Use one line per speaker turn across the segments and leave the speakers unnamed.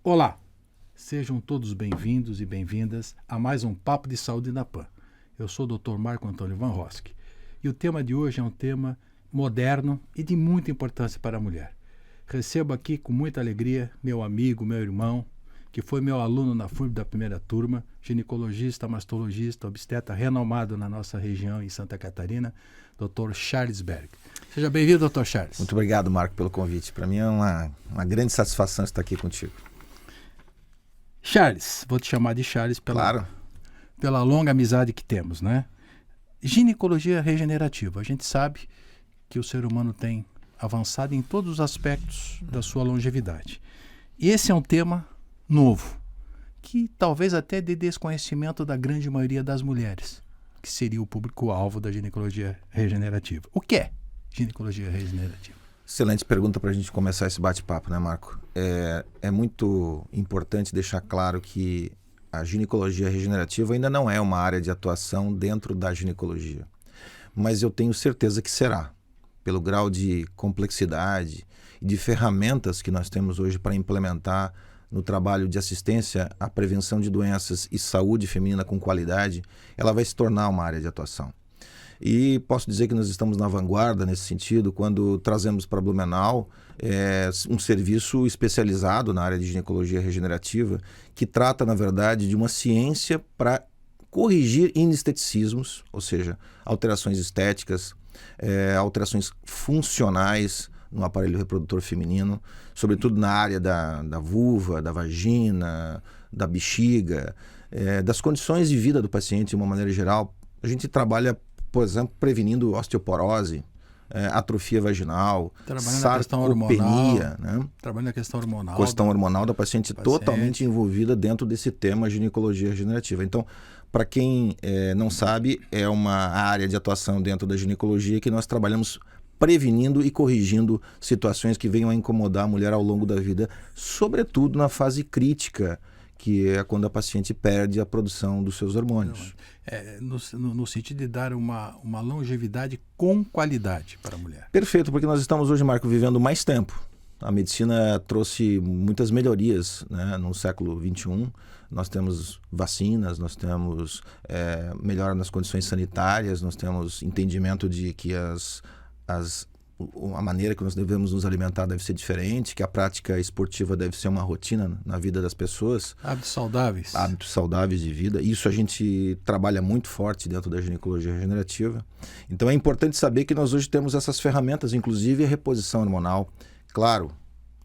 Olá, sejam todos bem-vindos e bem-vindas a mais um Papo de Saúde na PAN. Eu sou o Dr. Marco Antônio Van Rosk e o tema de hoje é um tema moderno e de muita importância para a mulher. Recebo aqui com muita alegria meu amigo, meu irmão, que foi meu aluno na FURB da primeira turma, ginecologista, mastologista, obstetra renomado na nossa região em Santa Catarina, Dr. Charles Berg. Seja bem-vindo, Dr. Charles.
Muito obrigado, Marco, pelo convite. Para mim é uma grande satisfação estar aqui contigo.
Charles, vou te chamar de Charles pela longa amizade que temos, né? Ginecologia regenerativa. A gente sabe que o ser humano tem avançado em todos os aspectos da sua longevidade. E esse é um tema novo, que talvez até de desconhecimento da grande maioria das mulheres, que seria o público-alvo da ginecologia regenerativa. O que é ginecologia regenerativa?
Excelente pergunta para a gente começar esse bate-papo, né, Marco? É muito importante deixar claro que a ginecologia regenerativa ainda não é uma área de atuação dentro da ginecologia. Mas eu tenho certeza que será, pelo grau de complexidade e de ferramentas que nós temos hoje para implementar no trabalho de assistência à prevenção de doenças e saúde feminina com qualidade, ela vai se tornar uma área de atuação. E posso dizer que nós estamos na vanguarda nesse sentido quando trazemos para Blumenau um serviço especializado na área de ginecologia regenerativa que trata, na verdade, de uma ciência para corrigir inesteticismos, ou seja, alterações estéticas, alterações funcionais no aparelho reprodutor feminino, sobretudo na área da vulva, da vagina, da bexiga, das condições de vida do paciente de uma maneira geral. A gente trabalha, por exemplo, prevenindo osteoporose, atrofia vaginal, sarcopenia, né?
Trabalhando na questão hormonal.
Questão hormonal da paciente totalmente envolvida dentro desse tema ginecologia regenerativa. Então, para quem não sabe, é uma área de atuação dentro da ginecologia que nós trabalhamos prevenindo e corrigindo situações que venham a incomodar a mulher ao longo da vida, sobretudo na fase crítica, que é quando a paciente perde a produção dos seus hormônios.
No sentido de dar uma longevidade com qualidade para a mulher.
Perfeito, porque nós estamos hoje, Marco, vivendo mais tempo. A medicina trouxe muitas melhorias, né? No século XXI. Nós temos vacinas, nós temos melhora nas condições sanitárias, nós temos entendimento de que a maneira que nós devemos nos alimentar deve ser diferente, que a prática esportiva deve ser uma rotina na vida das pessoas.
Hábitos saudáveis.
Hábitos saudáveis de vida. Isso a gente trabalha muito forte dentro da ginecologia regenerativa. Então é importante saber que nós hoje temos essas ferramentas, inclusive a reposição hormonal. Claro,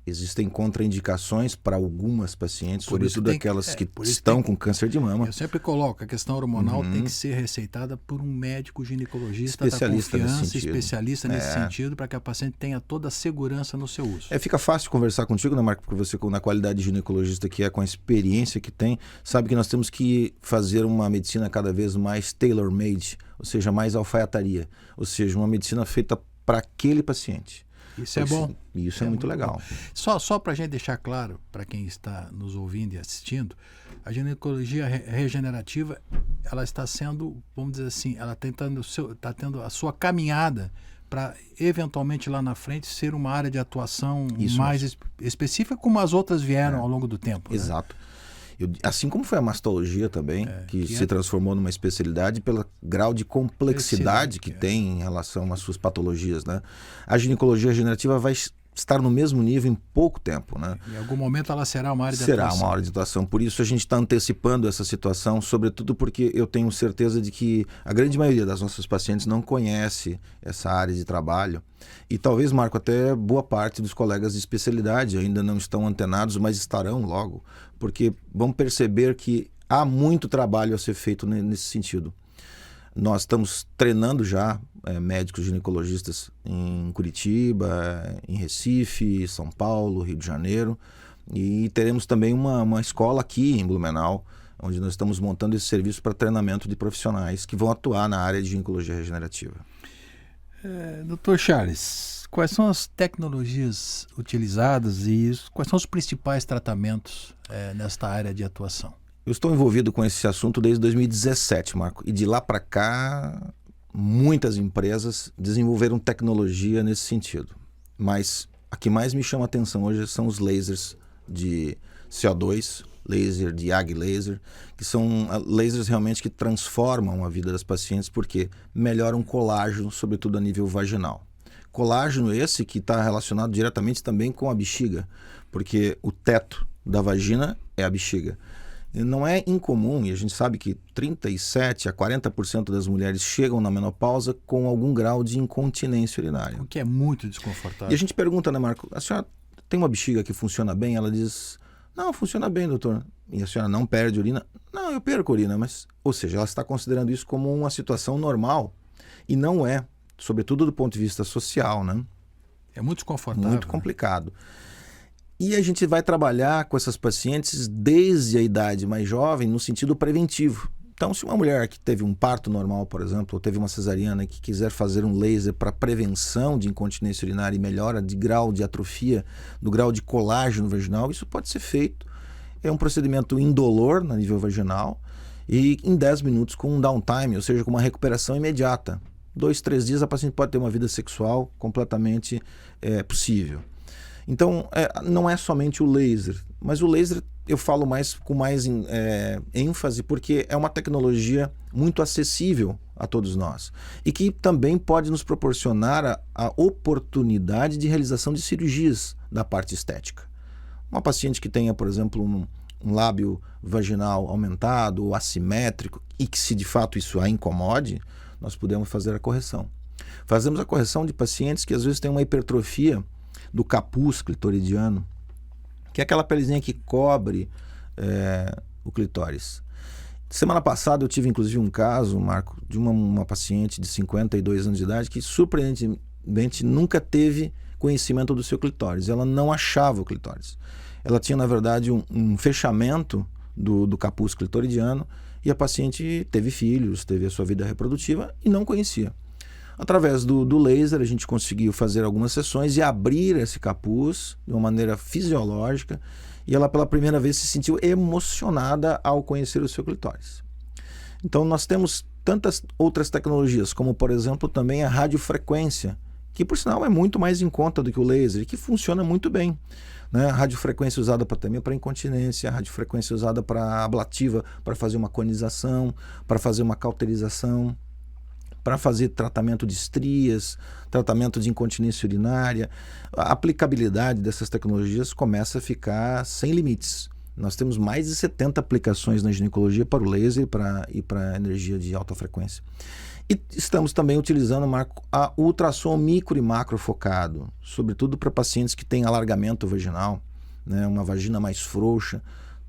existem contraindicações para algumas pacientes, sobretudo aquelas que estão com câncer de mama.
Eu sempre coloco, a questão hormonal tem que ser receitada por um médico ginecologista
especialista
da confiança,
nesse sentido.
Especialista nesse sentido, para que a paciente tenha toda a segurança no seu uso.
Fica fácil conversar contigo, né, Marco? Porque você, na qualidade de ginecologista que é, com a experiência que tem, sabe que nós temos que fazer uma medicina cada vez mais tailor-made, ou seja, mais alfaiataria, ou seja, uma medicina feita para aquele paciente.
Isso é bom.
Isso é muito legal.
Só para a gente deixar claro, para quem está nos ouvindo e assistindo, a ginecologia regenerativa, ela está sendo, vamos dizer assim, ela está tendo a sua caminhada para, eventualmente, lá na frente, ser uma área de atuação mais específica, como as outras vieram ao longo do tempo.
Exato. Né? Assim como foi a mastologia também, que se transformou numa especialidade pelo grau de complexidade que tem em relação às suas patologias, né? A ginecologia regenerativa vai estar no mesmo nível em pouco tempo, né?
Em algum momento ela será uma área de atuação.
Será uma área de atuação. Por isso a gente está antecipando essa situação, sobretudo porque eu tenho certeza de que a grande maioria das nossas pacientes não conhece essa área de trabalho. E talvez, Marco, até boa parte dos colegas de especialidade ainda não estão antenados, mas estarão logo, porque vão perceber que há muito trabalho a ser feito nesse sentido. Nós estamos treinando já médicos ginecologistas em Curitiba, em Recife, São Paulo, Rio de Janeiro, e teremos também uma escola aqui em Blumenau, onde nós estamos montando esse serviço para treinamento de profissionais que vão atuar na área de ginecologia regenerativa.
Dr. Charles, quais são as tecnologias utilizadas e quais são os principais tratamentos nesta área de atuação?
Eu estou envolvido com esse assunto desde 2017, Marco, e de lá para cá muitas empresas desenvolveram tecnologia nesse sentido. Mas a que mais me chama a atenção hoje são os lasers de CO2, laser de Ag laser, que são lasers realmente que transformam a vida das pacientes porque melhoram colágeno, sobretudo a nível vaginal. Colágeno esse que está relacionado diretamente também com a bexiga, porque o teto da vagina é a bexiga. E não é incomum, e a gente sabe que 37% a 40% das mulheres chegam na menopausa com algum grau de incontinência urinária.
O que é muito desconfortável.
E a gente pergunta, né, Marco, a senhora tem uma bexiga que funciona bem? Ela diz, não, funciona bem, doutor. E a senhora não perde urina? Não, eu perco urina, mas... Ou seja, ela está considerando isso como uma situação normal. E não é, sobretudo do ponto de vista social, né?
É muito desconfortável.
Muito complicado. E a gente vai trabalhar com essas pacientes desde a idade mais jovem no sentido preventivo. Então, se uma mulher que teve um parto normal, por exemplo, ou teve uma cesariana e que quiser fazer um laser para prevenção de incontinência urinária e melhora de grau de atrofia, do grau de colágeno vaginal, isso pode ser feito. É um procedimento indolor no nível vaginal e em 10 minutos com um downtime, ou seja, com uma recuperação imediata. 2, 3 dias a paciente pode ter uma vida sexual completamente possível. Então, não é somente o laser, mas o laser eu falo com mais ênfase porque é uma tecnologia muito acessível a todos nós e que também pode nos proporcionar a oportunidade de realização de cirurgias da parte estética. Uma paciente que tenha, por exemplo, um lábio vaginal aumentado ou assimétrico e que se de fato isso a incomode, nós podemos fazer a correção. Fazemos a correção de pacientes que às vezes têm uma hipertrofia do capuz clitoridiano, que é aquela pelezinha que cobre o clitóris. Semana passada eu tive inclusive um caso, Marco, de uma paciente de 52 anos de idade que surpreendentemente nunca teve conhecimento do seu clitóris. Ela não achava o clitóris. Ela tinha, na verdade, um fechamento do capuz clitoridiano e a paciente teve filhos, teve a sua vida reprodutiva e não conhecia. Através do laser, a gente conseguiu fazer algumas sessões e abrir esse capuz de uma maneira fisiológica e ela pela primeira vez se sentiu emocionada ao conhecer o seu clitóris. Então nós temos tantas outras tecnologias, como por exemplo também a radiofrequência, que por sinal é muito mais em conta do que o laser e que funciona muito bem. Né? A radiofrequência usada também para incontinência, a radiofrequência usada para ablativa, para fazer uma conização, para fazer uma cauterização, para fazer tratamento de estrias, tratamento de incontinência urinária. A aplicabilidade dessas tecnologias começa a ficar sem limites. Nós temos mais de 70 aplicações na ginecologia para o laser e para a energia de alta frequência. E estamos também utilizando, Marco, a ultrassom micro e macro focado, sobretudo para pacientes que têm alargamento vaginal, né, uma vagina mais frouxa.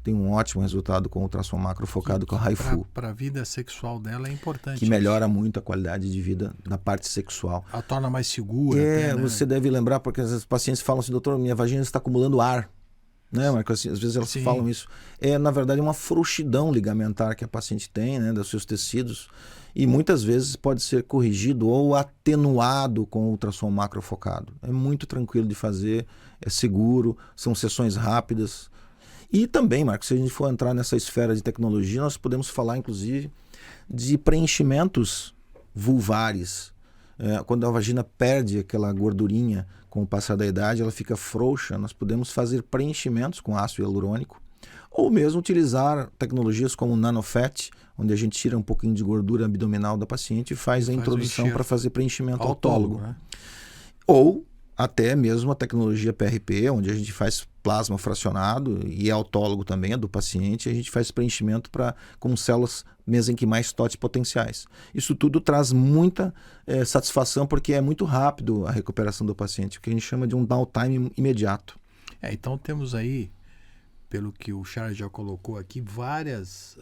Tem um ótimo resultado com ultrassom macro focado com a HIFU.
Para a vida sexual dela é importante.
Que melhora muito a qualidade de vida da parte sexual.
A torna mais segura. Até, né?
Você deve lembrar, porque as pacientes falam assim, doutor, minha vagina está acumulando ar. Né, Marco? Assim, às vezes elas falam isso. Na verdade, uma frouxidão ligamentar que a paciente tem, né, dos seus tecidos. E muitas vezes pode ser corrigido ou atenuado com ultrassom macro focado. É muito tranquilo de fazer, é seguro, são sessões rápidas. E também, Marcos, se a gente for entrar nessa esfera de tecnologia, nós podemos falar, inclusive, de preenchimentos vulvares. Quando a vagina perde aquela gordurinha com o passar da idade, ela fica frouxa, nós podemos fazer preenchimentos com ácido hialurônico, ou mesmo utilizar tecnologias como o nanofat, onde a gente tira um pouquinho de gordura abdominal da paciente e faz a introdução para fazer preenchimento autólogo. Né? Ou até mesmo a tecnologia PRP, onde a gente faz plasma fracionado e é autólogo também, é do paciente, a gente faz preenchimento com células mesenquimais totipotenciais. Isso tudo traz muita satisfação porque é muito rápido a recuperação do paciente, o que a gente chama de um downtime imediato.
Então temos aí, pelo que o Charles já colocou aqui, várias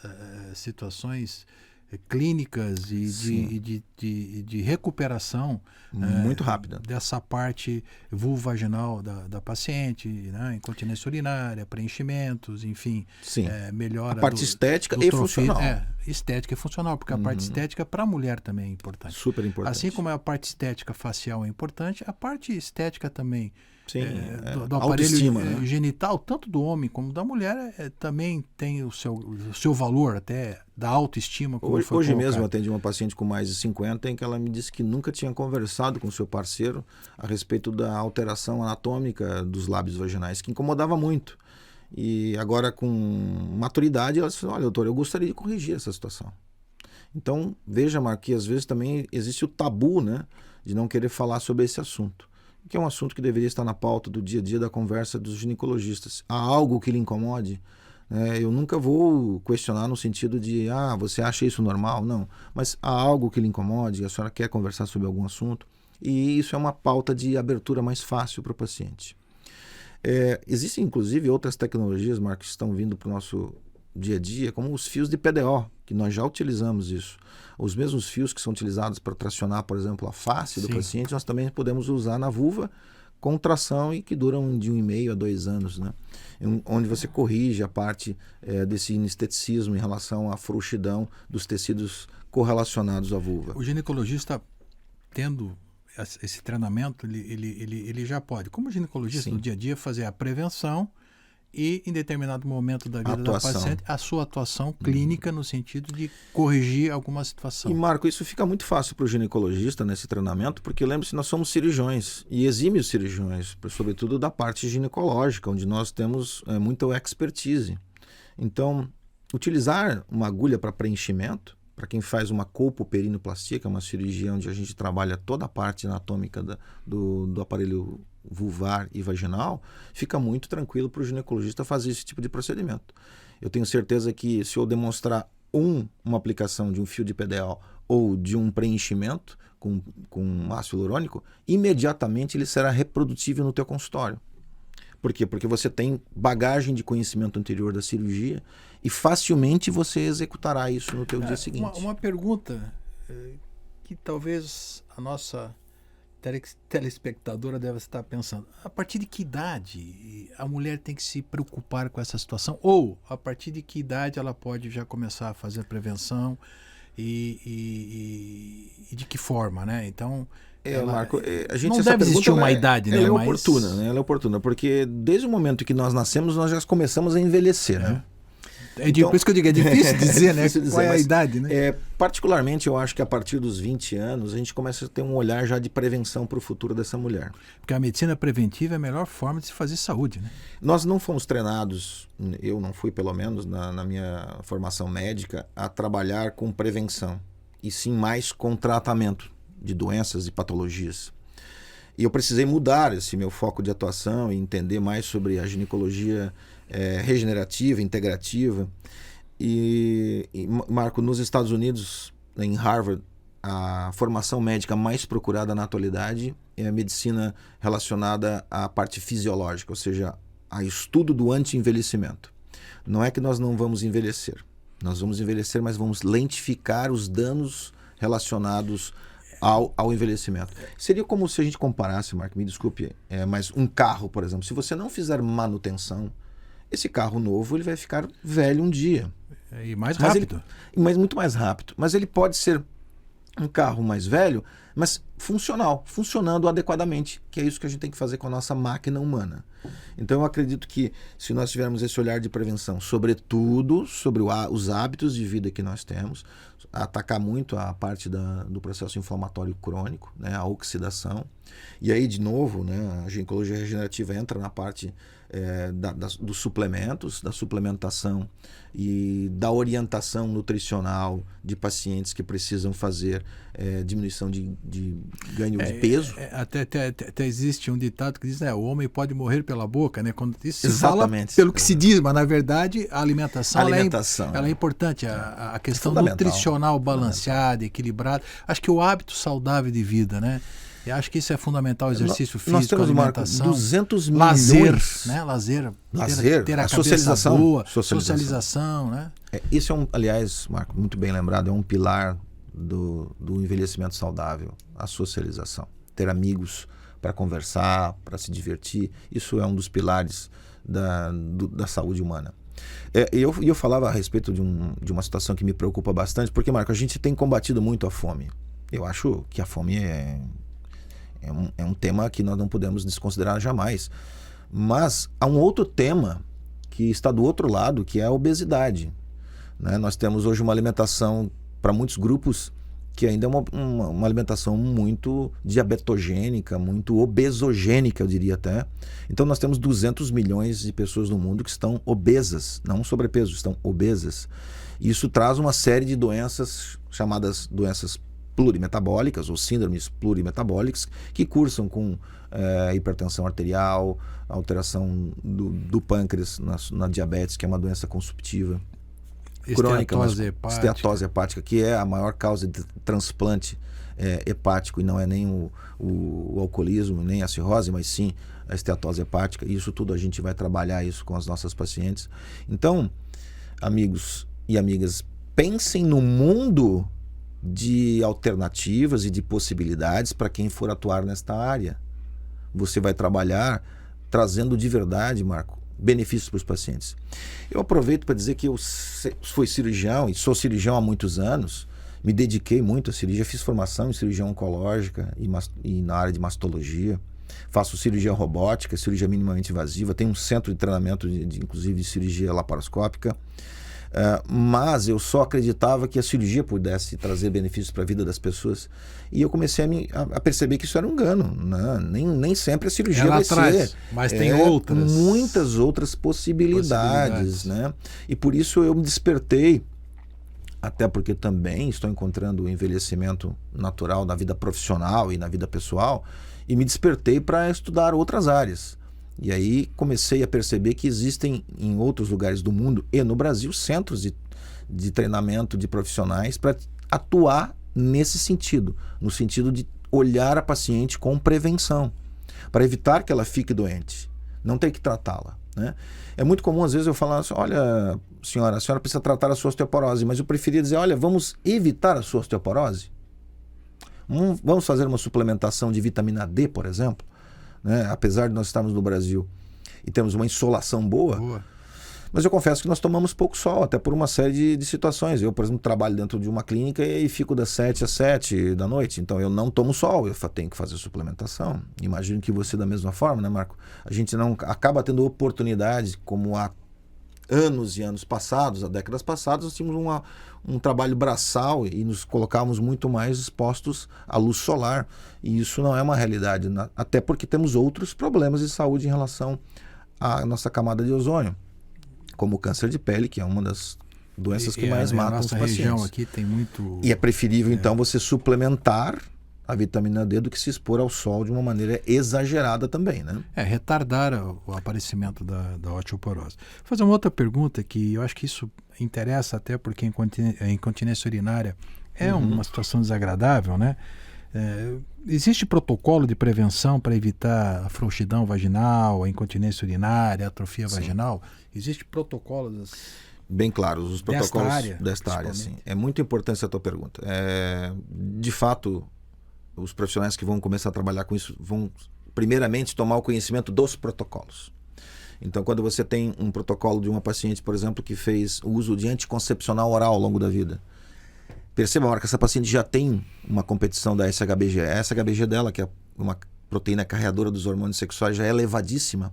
situações clínicas e de recuperação
muito rápida
dessa parte vulvaginal da paciente, né? Incontinência urinária, preenchimentos, enfim, melhora
a parte estética e funcional.
Estética e funcional, porque a parte estética para a mulher também é importante.
Super importante.
Assim como a parte estética facial é importante, a parte estética também do aparelho genital, tanto do homem como da mulher, também tem o seu valor, até da autoestima.
Hoje mesmo eu atendi uma paciente com mais de 50 em que ela me disse que nunca tinha conversado com seu parceiro a respeito da alteração anatômica dos lábios vaginais, que incomodava muito. E agora, com maturidade, ela disse, olha, doutor, eu gostaria de corrigir essa situação. Então, veja, Marco, que às vezes também existe o tabu, né, de não querer falar sobre esse assunto, que é um assunto que deveria estar na pauta do dia a dia da conversa dos ginecologistas. Há algo que lhe incomode? Eu nunca vou questionar no sentido de, você acha isso normal? Não. Mas há algo que lhe incomode? A senhora quer conversar sobre algum assunto? E isso é uma pauta de abertura mais fácil para o paciente. Existem, inclusive, outras tecnologias, Marcos, que estão vindo para o nosso dia a dia, como os fios de PDO, que nós já utilizamos isso. Os mesmos fios que são utilizados para tracionar, por exemplo, a face do paciente, nós também podemos usar na vulva com tração e que duram de 1,5 a 2 anos, né? Onde você corrige a parte desse inesteticismo em relação à frouxidão dos tecidos correlacionados à vulva.
O ginecologista, tendo esse treinamento, ele já pode, como ginecologista, no dia a dia, fazer a prevenção e, em determinado momento da vida da paciente, a sua atuação clínica no sentido de corrigir alguma situação.
E, Marco, isso fica muito fácil para o ginecologista nesse treinamento, porque lembre-se, nós somos cirurgiões, e exímios cirurgiões, sobretudo da parte ginecológica, onde nós temos muita expertise. Então, utilizar uma agulha para preenchimento, para quem faz uma colpoperinoplastia, que é uma cirurgia onde a gente trabalha toda a parte anatômica do aparelho vulvar e vaginal, fica muito tranquilo para o ginecologista fazer esse tipo de procedimento. Eu tenho certeza que se eu demonstrar uma aplicação de um fio de PDO ou de um preenchimento com ácido hialurônico, imediatamente ele será reprodutível no teu consultório. Por quê? Porque você tem bagagem de conhecimento anterior da cirurgia e facilmente você executará isso no teu dia seguinte.
Uma pergunta que talvez a nossa telespectadora deve estar pensando: a partir de que idade a mulher tem que se preocupar com essa situação? Ou a partir de que idade ela pode já começar a fazer prevenção e de que forma, né? Então,
Marco, a gente,
não deve existir uma idade, né?
Ela é oportuna, né? Ela é oportuna, porque desde o momento que nós nascemos, nós já começamos a envelhecer, né?
Então, por isso que eu digo, é difícil dizer, né? Qual é a idade, né?
Particularmente, eu acho que a partir dos 20 anos, a gente começa a ter um olhar já de prevenção para o futuro dessa mulher.
Porque a medicina preventiva é a melhor forma de se fazer saúde, né?
Nós não fomos treinados, eu não fui pelo menos na minha formação médica, a trabalhar com prevenção, e sim mais com tratamento de doenças e patologias. E eu precisei mudar esse meu foco de atuação e entender mais sobre a ginecologia regenerativa, integrativa. E, Marco, nos Estados Unidos, em Harvard, a formação médica mais procurada na atualidade é a medicina relacionada à parte fisiológica, ou seja, a estudo do anti-envelhecimento. Não é que nós não vamos envelhecer. Nós vamos envelhecer, mas vamos lentificar os danos relacionados ao envelhecimento. Seria como se a gente comparasse, Marco, me desculpe, mas um carro, por exemplo. Se você não fizer manutenção, esse carro novo ele vai ficar velho um dia.
E mais rápido.
Mas muito mais rápido. Mas ele pode ser um carro mais velho, mas funcionando adequadamente, que é isso que a gente tem que fazer com a nossa máquina humana. Então eu acredito que se nós tivermos esse olhar de prevenção, sobretudo sobre os hábitos de vida que nós temos, atacar muito a parte do processo inflamatório crônico, né, a oxidação, e aí de novo, né, a ginecologia regenerativa entra na parte dos suplementos, da suplementação e da orientação nutricional de pacientes que precisam fazer diminuição de ganho de peso.
Até existe um ditado que diz, o homem pode morrer pela boca, né? Quando isso se
Exatamente.
fala pelo que se diz, mas na verdade a alimentação, ela é importante, a questão nutricional balanceada, equilibrada. Acho que o hábito saudável de vida, né? Eu acho que isso é fundamental, exercício físico,
nós temos,
alimentação,
Marco, 200
lazer,
milhões.
né? Lazer, ter
a
a
socialização,
boa, socialização, né?
Isso aliás, Marco, muito bem lembrado, é um pilar do envelhecimento saudável, a socialização. Ter amigos para conversar, para se divertir, isso é um dos pilares da saúde humana. Eu falava a respeito de uma situação que me preocupa bastante, porque, Marco, a gente tem combatido muito a fome. Eu acho que a fome é um tema que nós não podemos desconsiderar jamais. Mas há um outro tema que está do outro lado, que é a obesidade, né? Nós temos hoje uma alimentação para muitos grupos que ainda é uma alimentação muito diabetogênica, muito obesogênica, eu diria até. Então nós temos 200 milhões de pessoas no mundo que estão obesas, não sobrepeso, estão obesas. Isso traz uma série de doenças chamadas doenças plurimetabólicas ou síndromes plurimetabólicas que cursam com hipertensão arterial, alteração do pâncreas na diabetes, que é uma doença consumptiva crônica, esteatose hepática, que é a maior causa de transplante hepático, e não é nem o alcoolismo, nem a cirrose, mas sim a esteatose hepática. E isso tudo a gente vai trabalhar isso com as nossas pacientes. Então, amigos e amigas, pensem no mundo de alternativas e de possibilidades para quem for atuar nesta área. Você vai trabalhar trazendo de verdade, Marco, benefícios para os pacientes. Eu aproveito para dizer que eu fui cirurgião e sou cirurgião há muitos anos, me dediquei muito à cirurgia, fiz formação em cirurgia oncológica e na área de mastologia, faço cirurgia robótica, cirurgia minimamente invasiva, tenho um centro de treinamento inclusive de cirurgia laparoscópica, mas eu só acreditava que a cirurgia pudesse trazer benefícios para a vida das pessoas, e eu comecei a perceber que isso era um engano, né? Nem sempre a cirurgia vai ser,
mas tem
muitas outras possibilidades, né? E por isso eu me despertei, até porque também estou encontrando o envelhecimento natural na vida profissional e na vida pessoal, e me despertei para estudar outras áreas. E aí comecei a perceber que existem em outros lugares do mundo e no Brasil centros de treinamento de profissionais para atuar nesse sentido, no sentido de olhar a paciente com prevenção, para evitar que ela fique doente, não ter que tratá-la, né? É muito comum às vezes eu falar assim, olha senhora, a senhora precisa tratar a sua osteoporose, mas eu preferia dizer, olha, vamos evitar a sua osteoporose? Vamos fazer uma suplementação de vitamina D, por exemplo? Né? Apesar de nós estarmos no Brasil e temos uma insolação boa, mas eu confesso que nós tomamos pouco sol, até por uma série de situações. Eu, por exemplo, trabalho dentro de uma clínica e fico das 7 às 7 da noite, então eu não tomo sol, eu tenho que fazer suplementação. Imagino que você da mesma forma, né, Marco? A gente não acaba tendo oportunidade, como há anos e anos passados, há décadas passadas, nós tínhamos um trabalho braçal e nos colocávamos muito mais expostos à luz solar, e isso não é uma realidade, até porque temos outros problemas de saúde em relação à nossa camada de ozônio, como o câncer de pele, que é uma das doenças que mais matam os pacientes.
Região aqui tem muito...
E é preferível então você suplementar a vitamina D do que se expor ao sol de uma maneira exagerada também, né?
Retardar o aparecimento da osteoporose. Vou fazer uma outra pergunta que eu acho que isso interessa até porque a incontinência urinária é uma situação desagradável, né? Existe protocolo de prevenção para evitar a frouxidão vaginal, a incontinência urinária, a atrofia vaginal? Existe protocolo
bem claros, os protocolos desta área, sim. É muito importante essa tua pergunta. De fato, os profissionais que vão começar a trabalhar com isso vão, primeiramente, tomar o conhecimento dos protocolos. Então, quando você tem um protocolo de uma paciente, por exemplo, que fez o uso de anticoncepcional oral ao longo da vida, perceba a hora que essa paciente já tem uma competição da SHBG. A SHBG dela, que é uma proteína carreadora dos hormônios sexuais, já é elevadíssima,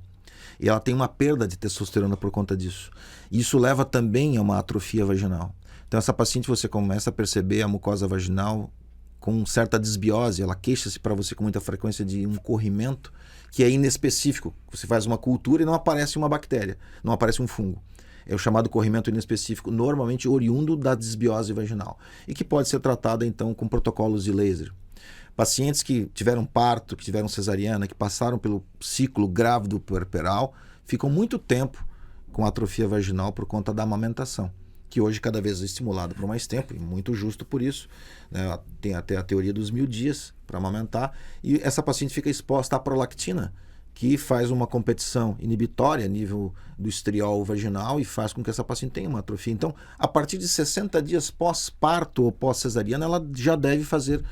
e ela tem uma perda de testosterona por conta disso. Isso leva também a uma atrofia vaginal. Então, essa paciente, você começa a perceber a mucosa vaginal com certa desbiose, ela queixa-se para você com muita frequência de um corrimento que é inespecífico. Você faz uma cultura e não aparece uma bactéria, não aparece um fungo. É o chamado corrimento inespecífico, normalmente oriundo da desbiose vaginal, e que pode ser tratada então com protocolos de laser. Pacientes que tiveram parto, que tiveram cesariana, que passaram pelo ciclo grávido puerperal, ficam muito tempo com atrofia vaginal por conta da amamentação, que hoje cada vez é estimulado por mais tempo, e muito justo por isso, né? Tem até a teoria dos 1000 dias para amamentar, e essa paciente fica exposta à prolactina, que faz uma competição inibitória a nível do estriol vaginal e faz com que essa paciente tenha uma atrofia. Então, a partir de 60 dias pós-parto ou pós-cesariana, ela já deve fazer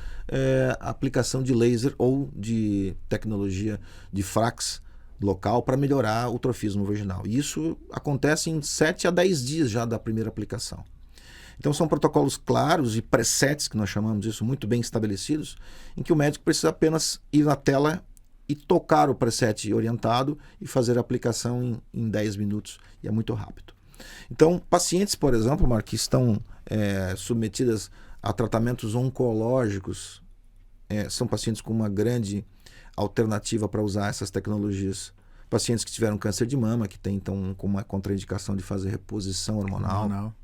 aplicação de laser ou de tecnologia de Frax local para melhorar o trofismo vaginal. E isso acontece em 7 a 10 dias já da primeira aplicação. Então são protocolos claros e presets, que nós chamamos isso, muito bem estabelecidos, em que o médico precisa apenas ir na tela e tocar o preset orientado e fazer a aplicação em 10 minutos, e é muito rápido. Então, pacientes, por exemplo, Mark, que estão submetidas a tratamentos oncológicos, são pacientes com uma grande alternativa para usar essas tecnologias. Pacientes que tiveram câncer de mama, que tem então com uma contraindicação de fazer reposição hormonal.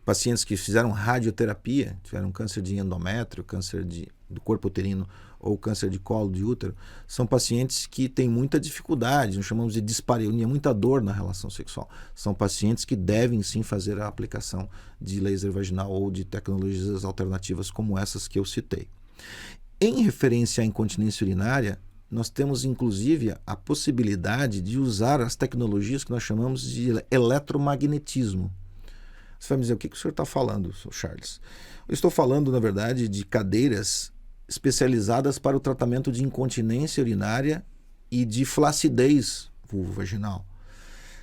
Pacientes que fizeram radioterapia, tiveram câncer de endométrio, câncer do corpo uterino ou câncer de colo de útero, são pacientes que têm muita dificuldade, nós chamamos de dispareunia, muita dor na relação sexual. São pacientes que devem sim fazer a aplicação de laser vaginal ou de tecnologias alternativas como essas que eu citei. Em referência à incontinência urinária, nós temos inclusive a possibilidade de usar as tecnologias que nós chamamos de eletromagnetismo. Você vai me dizer, o que o senhor está falando, Sr. Charles? Eu estou falando, na verdade, de cadeiras especializadas para o tratamento de incontinência urinária e de flacidez vulvovaginal.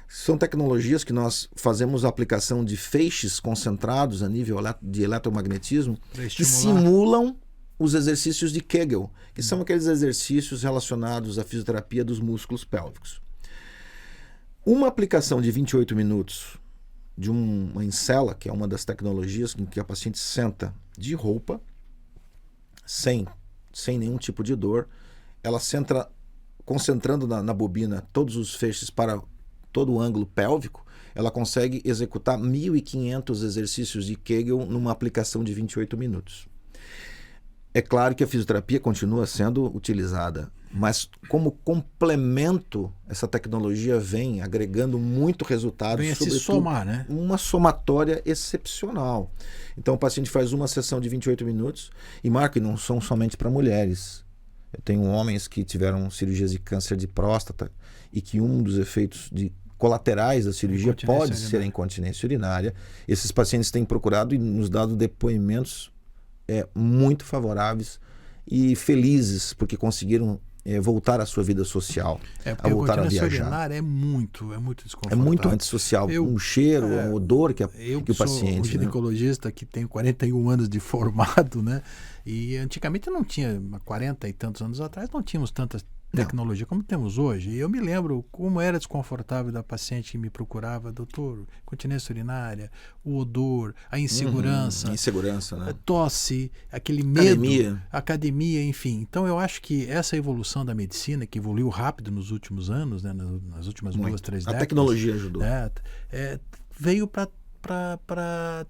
São tecnologias que nós fazemos a aplicação de feixes concentrados a nível de eletromagnetismo que simulam os exercícios de Kegel, que são aqueles exercícios relacionados à fisioterapia dos músculos pélvicos. Uma aplicação de 28 minutos de uma encela, que é uma das tecnologias em que a paciente senta de roupa, sem nenhum tipo de dor, ela senta concentrando na bobina todos os feixes para todo o ângulo pélvico, ela consegue executar 1.500 exercícios de Kegel numa aplicação de 28 minutos. É claro que a fisioterapia continua sendo utilizada, mas como complemento, essa tecnologia vem agregando muito resultado,
vem a se somar, né?
Uma somatória excepcional. Então o paciente faz uma sessão de 28 minutos e, Marco, não são somente para mulheres. Eu tenho homens que tiveram cirurgias de câncer de próstata e que um dos efeitos colaterais da cirurgia pode ser a incontinência urinária. Esses pacientes têm procurado e nos dado depoimentos muito favoráveis e felizes porque conseguiram voltar à sua vida social, a voltar a viajar. A
urinária é muito desconfortável.
É muito antissocial, um cheiro, um odor que o paciente...
Eu sou ginecologista que tenho 41 anos de formado, né? E antigamente não tinha, 40 e tantos anos atrás, não tínhamos tanta tecnologia como temos hoje. E eu me lembro como era desconfortável da paciente que me procurava, doutor, incontinência urinária, o odor, a insegurança,
né?
A tosse, aquele medo, academia, enfim. Então eu acho que essa evolução da medicina, que evoluiu rápido nos últimos anos, né, nas últimas 2, 3 décadas.
A tecnologia ajudou.
Veio para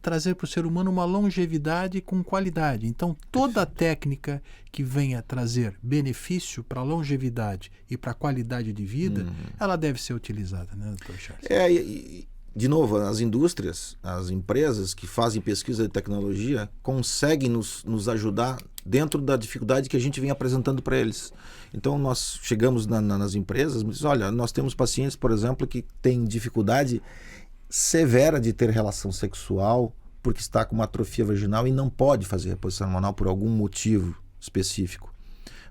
trazer para o ser humano uma longevidade com qualidade. Então, toda a técnica que venha trazer benefício para a longevidade e para a qualidade de vida, ela deve ser utilizada, né, doutor Charles?
De novo, as indústrias, as empresas que fazem pesquisa de tecnologia conseguem nos ajudar dentro da dificuldade que a gente vem apresentando para eles. Então, nós chegamos nas empresas e dizemos, olha, nós temos pacientes, por exemplo, que têm dificuldade severa de ter relação sexual porque está com uma atrofia vaginal e não pode fazer reposição hormonal por algum motivo específico.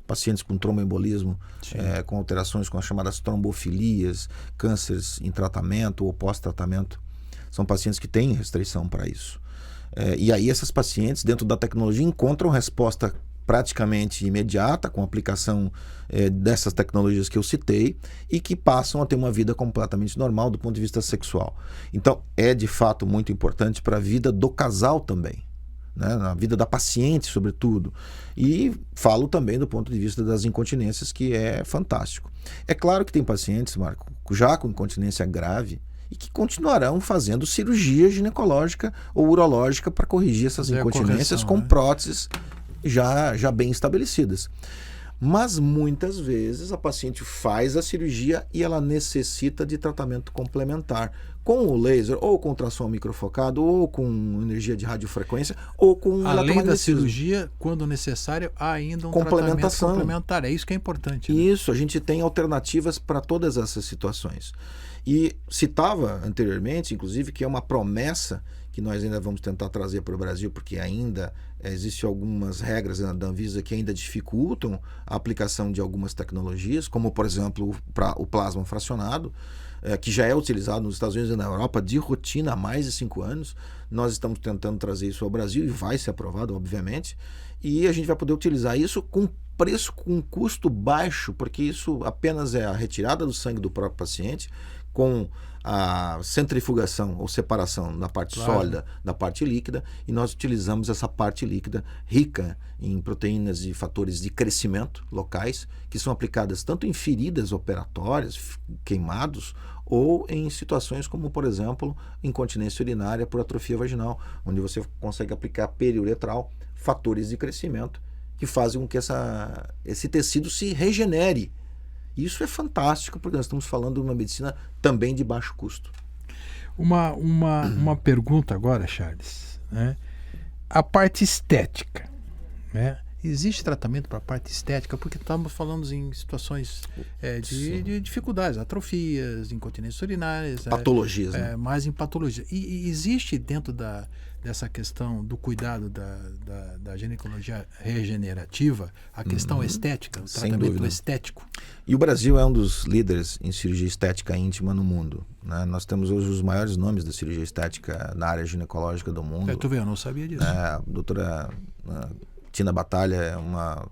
Pacientes com tromboembolismo, com alterações com as chamadas trombofilias, cânceres em tratamento ou pós-tratamento, são pacientes que têm restrição para isso. E aí essas pacientes, dentro da tecnologia, encontram resposta praticamente imediata com a aplicação dessas tecnologias que eu citei e que passam a ter uma vida completamente normal do ponto de vista sexual. Então, é de fato muito importante para a vida do casal também, né? Na vida da paciente, sobretudo. E falo também do ponto de vista das incontinências, que é fantástico. É claro que tem pacientes, Marco, já com incontinência grave e que continuarão fazendo cirurgia ginecológica ou urológica para corrigir essas incontinências com próteses já bem estabelecidas. Mas muitas vezes a paciente faz a cirurgia e ela necessita de tratamento complementar com o laser, ou com ultrassom microfocado, ou com energia de radiofrequência, ou com
além da cirurgia, quando necessário, há ainda um tratamento complementar. É isso que é importante. Né?
Isso, a gente tem alternativas para todas essas situações. E citava anteriormente, inclusive, que é uma promessa que nós ainda vamos tentar trazer para o Brasil, porque ainda Existem algumas regras da Anvisa que ainda dificultam a aplicação de algumas tecnologias, como, por exemplo, o plasma fracionado, que já é utilizado nos Estados Unidos e na Europa de rotina há mais de 5 anos. Nós estamos tentando trazer isso ao Brasil e vai ser aprovado, obviamente. E a gente vai poder utilizar isso com preço, com custo baixo, porque isso apenas é a retirada do sangue do próprio paciente com a centrifugação ou separação da parte sólida da parte líquida, e nós utilizamos essa parte líquida rica em proteínas e fatores de crescimento locais, que são aplicadas tanto em feridas operatórias, queimados, ou em situações como, por exemplo, incontinência urinária por atrofia vaginal, onde você consegue aplicar periuretral, fatores de crescimento que fazem com que esse tecido se regenere. Isso é fantástico, porque nós estamos falando de uma medicina também de baixo custo.
Uma pergunta agora, Charles, né? A parte estética, né? Existe tratamento para a parte estética? Porque estamos falando em situações de dificuldades, atrofias, incontinências urinárias.
Patologias, né?
Mais em patologia. E existe dentro dessa questão do cuidado da ginecologia regenerativa a questão estética, o tratamento estético?
E o Brasil é um dos líderes em cirurgia estética íntima no mundo, né? Nós temos hoje os maiores nomes da cirurgia estética na área ginecológica do mundo.
Tu vê, eu não sabia disso.
A doutora Tina Batalha é uma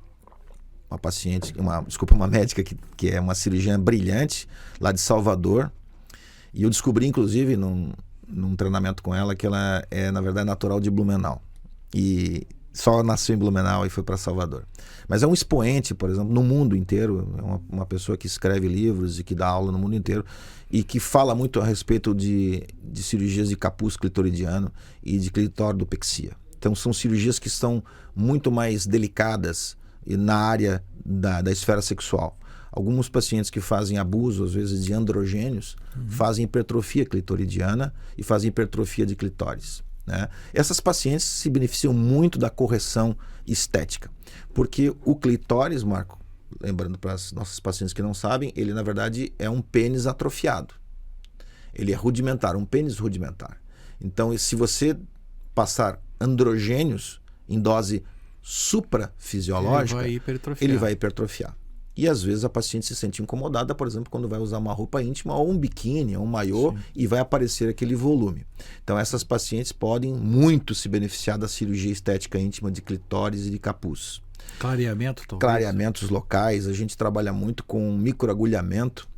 paciente, uma médica que é uma cirurgiã brilhante lá de Salvador. E eu descobri, inclusive, num treinamento com ela, que ela é, na verdade, natural de Blumenau. E só nasceu em Blumenau e foi para Salvador. Mas é um expoente, por exemplo, no mundo inteiro. É uma pessoa que escreve livros e que dá aula no mundo inteiro e que fala muito a respeito de cirurgias de capuz clitoridiano e de clitoridopexia. Então são cirurgias que são muito mais delicadas na área da esfera sexual. Alguns pacientes que fazem abuso, às vezes, de androgênios, fazem hipertrofia clitoridiana e fazem hipertrofia de clitóris, né? Essas pacientes se beneficiam muito da correção estética, porque o clitóris, Marco, lembrando para as nossas pacientes que não sabem, ele, na verdade, é um pênis atrofiado. Ele é rudimentar, um pênis rudimentar. Então, se você passar androgênios em dose suprafisiológica, ele vai hipertrofiar. E às vezes a paciente se sente incomodada, por exemplo, quando vai usar uma roupa íntima ou um biquíni ou um maiô. Sim. E vai aparecer aquele volume. Então essas pacientes podem muito se beneficiar da cirurgia estética íntima de clitóris e de capuz.
Clareamento, talvez?
Clareamentos locais, a gente trabalha muito com microagulhamento.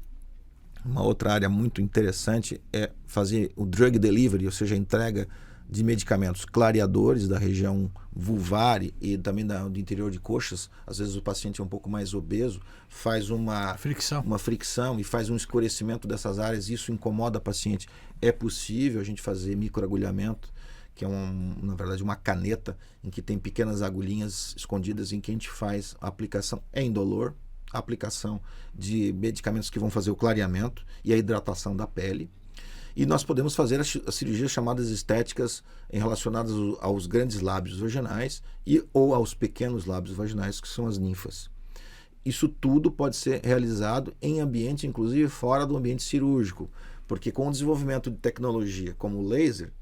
Uma outra área muito interessante é fazer o drug delivery, ou seja, a entrega de medicamentos clareadores da região vulvar e também do interior de coxas. Às vezes o paciente é um pouco mais obeso, faz uma fricção e faz um escurecimento dessas áreas, isso incomoda a paciente. É possível a gente fazer microagulhamento, que é na verdade uma caneta em que tem pequenas agulhinhas escondidas em que a gente faz a aplicação. É indolor, a aplicação de medicamentos que vão fazer o clareamento e a hidratação da pele. E nós podemos fazer as cirurgias chamadas estéticas relacionadas aos grandes lábios vaginais ou aos pequenos lábios vaginais, que são as ninfas. Isso tudo pode ser realizado em ambiente, inclusive fora do ambiente cirúrgico, porque com o desenvolvimento de tecnologia como o laser,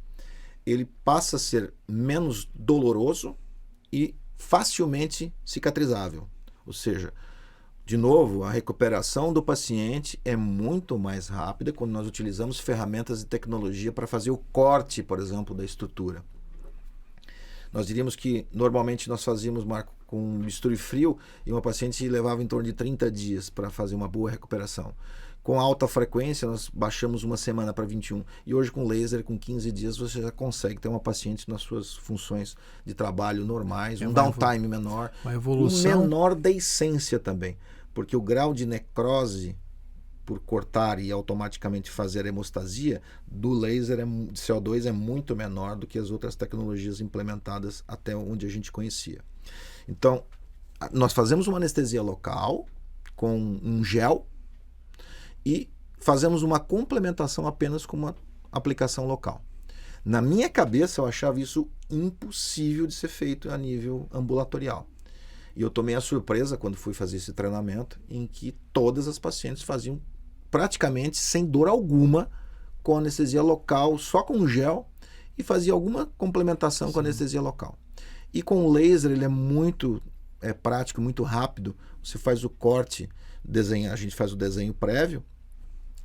ele passa a ser menos doloroso e facilmente cicatrizável. Ou seja, de novo, a recuperação do paciente é muito mais rápida quando nós utilizamos ferramentas de tecnologia para fazer o corte, por exemplo, da estrutura. Nós diríamos que normalmente nós fazíamos, Marco, com um bisturi frio e uma paciente levava em torno de 30 dias para fazer uma boa recuperação. Com alta frequência, nós baixamos uma semana para 21. E hoje, com laser, com 15 dias, você já consegue ter uma paciente nas suas funções de trabalho normais, um downtime menor,
uma evolução
menor da essência também. Porque o grau de necrose por cortar e automaticamente fazer a hemostasia do laser de CO2 é muito menor do que as outras tecnologias implementadas até onde a gente conhecia. Então, nós fazemos uma anestesia local com um gel e fazemos uma complementação apenas com uma aplicação local. Na minha cabeça, eu achava isso impossível de ser feito a nível ambulatorial. E eu tomei a surpresa quando fui fazer esse treinamento, em que todas as pacientes faziam praticamente sem dor alguma, com anestesia local, só com gel, e fazia alguma complementação com anestesia local. E com o laser ele é muito prático, muito rápido. Você faz o corte, a gente faz o desenho prévio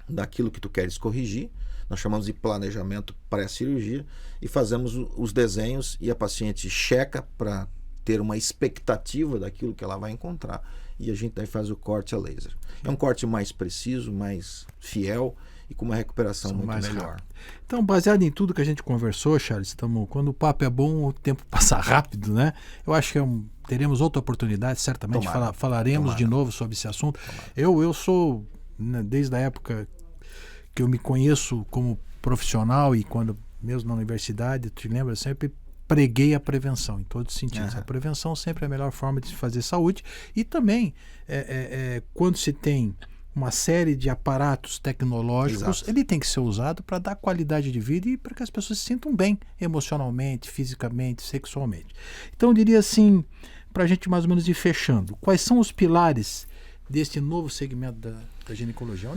daquilo que tu queres corrigir. Nós chamamos de planejamento pré-cirurgia e fazemos os desenhos e a paciente checa para ter uma expectativa daquilo que ela vai encontrar. E a gente daí faz o corte a laser. É um corte mais preciso, mais fiel e com uma recuperação muito melhor.
Rápido. Então, baseado em tudo que a gente conversou, Charles, quando o papo é bom, o tempo passa rápido, né? Eu acho que teremos outra oportunidade, certamente falaremos de novo sobre esse assunto. Eu sou, né, desde a época que eu me conheço como profissional e quando mesmo na universidade, tu te lembra, sempre preguei a prevenção em todos os sentidos. A prevenção sempre é a melhor forma de se fazer saúde e também quando se tem uma série de aparatos tecnológicos, ele tem que ser usado para dar qualidade de vida e para que as pessoas se sintam bem emocionalmente, fisicamente, sexualmente. Então eu diria assim, para a gente mais ou menos ir fechando, quais são os pilares deste novo segmento da ginecologia?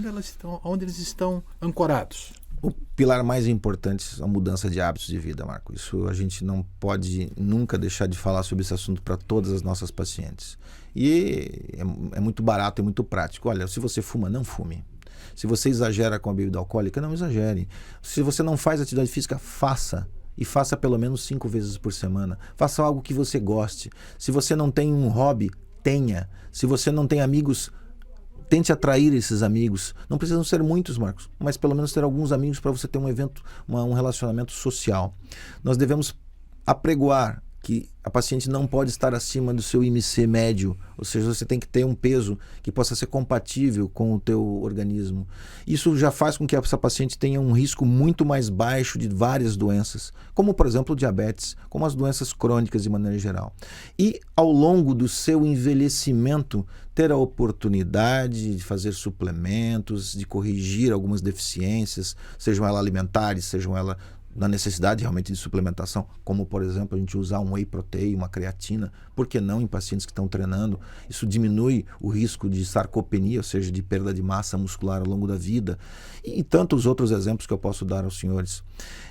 Onde eles estão ancorados?
O pilar mais importante é a mudança de hábitos de vida, Marco. Isso a gente não pode nunca deixar de falar sobre esse assunto para todas as nossas pacientes. E é muito barato e muito prático. Olha, se você fuma, não fume. Se você exagera com a bebida alcoólica, não exagere. Se você não faz atividade física, faça. E faça pelo menos 5 vezes por semana. Faça algo que você goste. Se você não tem um hobby, tenha. Se você não tem amigos, tente atrair esses amigos. Não precisam ser muitos, Marcos, mas pelo menos ter alguns amigos para você ter um evento, um relacionamento social. Nós devemos apregoar que a paciente não pode estar acima do seu IMC médio, ou seja, você tem que ter um peso que possa ser compatível com o teu organismo. Isso já faz com que essa paciente tenha um risco muito mais baixo de várias doenças, como por exemplo o diabetes, como as doenças crônicas de maneira geral. E ao longo do seu envelhecimento, ter a oportunidade de fazer suplementos, de corrigir algumas deficiências, sejam elas alimentares, sejam elas na necessidade realmente de suplementação, como por exemplo a gente usar um whey protein, uma creatina, por que não em pacientes que estão treinando? Isso diminui o risco de sarcopenia, ou seja, de perda de massa muscular ao longo da vida, e tantos outros exemplos que eu posso dar aos senhores.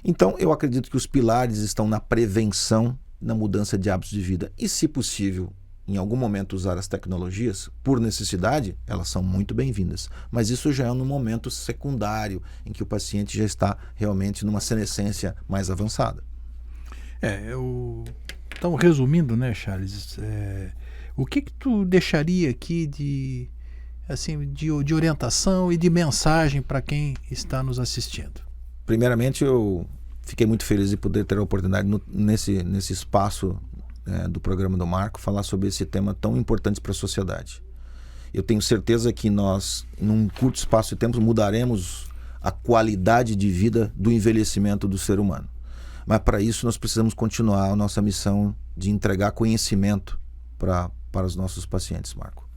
Então eu acredito que os pilares estão na prevenção, na mudança de hábitos de vida e, se possível, em algum momento usar as tecnologias, por necessidade, elas são muito bem-vindas. Mas isso já é no momento secundário, em que o paciente já está realmente numa senescência mais avançada.
Então, resumindo, né, Charles, o que tu deixaria aqui de orientação e de mensagem para quem está nos assistindo?
Primeiramente, eu fiquei muito feliz de poder ter a oportunidade nesse espaço do programa do Marco, falar sobre esse tema tão importante para a sociedade. Eu tenho certeza que nós, num curto espaço de tempo, mudaremos a qualidade de vida do envelhecimento do ser humano. Mas para isso nós precisamos continuar a nossa missão de entregar conhecimento para os nossos pacientes, Marco.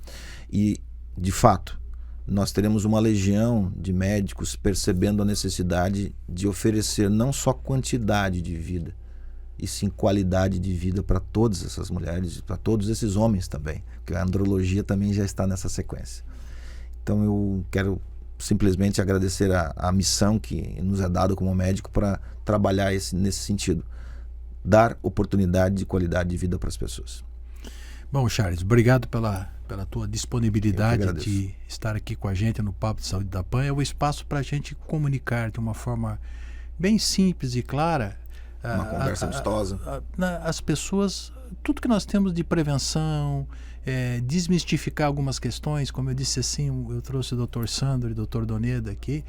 E, de fato, nós teremos uma legião de médicos percebendo a necessidade de oferecer não só quantidade de vida, e sim qualidade de vida para todas essas mulheres, para todos esses homens também, porque a andrologia também já está nessa sequência. Então eu quero simplesmente agradecer a missão que nos é dada como médico para trabalhar nesse sentido, dar oportunidade de qualidade de vida para as pessoas.
Bom, Charles, obrigado pela tua disponibilidade de estar aqui com a gente no Papo de Saúde da PAN. É o espaço para a gente comunicar de uma forma bem simples e clara.
Uma conversa amistosa.
As pessoas, tudo que nós temos de prevenção, desmistificar algumas questões, como eu disse assim, eu trouxe o Dr. Sandro e o Dr. Doneda aqui,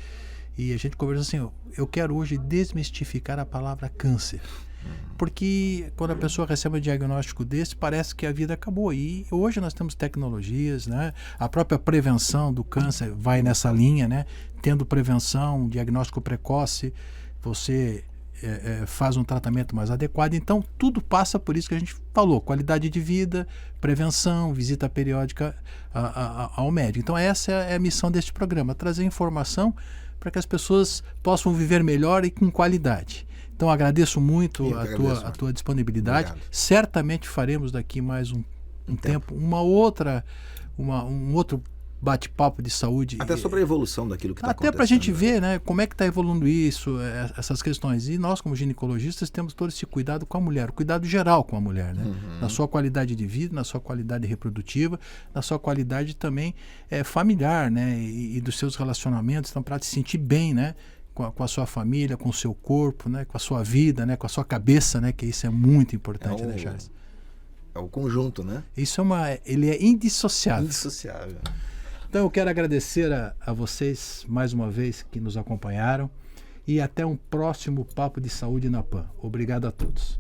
e a gente conversou assim, eu quero hoje desmistificar a palavra câncer. Porque quando a pessoa recebe um diagnóstico desse, parece que a vida acabou. E hoje nós temos tecnologias, né? A própria prevenção do câncer vai nessa linha, né? Tendo prevenção, diagnóstico precoce, você faz um tratamento mais adequado. Então tudo passa por isso que a gente falou, qualidade de vida, prevenção, visita periódica ao médico. Então essa é a missão deste programa, trazer informação para que as pessoas possam viver melhor e com qualidade. Então agradeço muito a tua disponibilidade.
Obrigado.
Certamente faremos daqui mais um tempo um outro bate-papo de saúde.
Até sobre a evolução daquilo que está acontecendo.
Até para a gente ver, né, como é que está evoluindo isso, essas questões. E nós, como ginecologistas, temos todo esse cuidado com a mulher, o cuidado geral com a mulher, né? Na sua qualidade de vida, na sua qualidade reprodutiva, na sua qualidade também familiar, né? E dos seus relacionamentos, então, para se sentir bem, né? Com a sua família, com o seu corpo, né? Com a sua vida, né? Com a sua cabeça, né? Que isso é muito importante, né, Charles?
É o conjunto, né?
Isso ele é indissociável.
Indissociável.
Então eu quero agradecer a vocês mais uma vez que nos acompanharam e até um próximo Papo de Saúde na PAN. Obrigado a todos.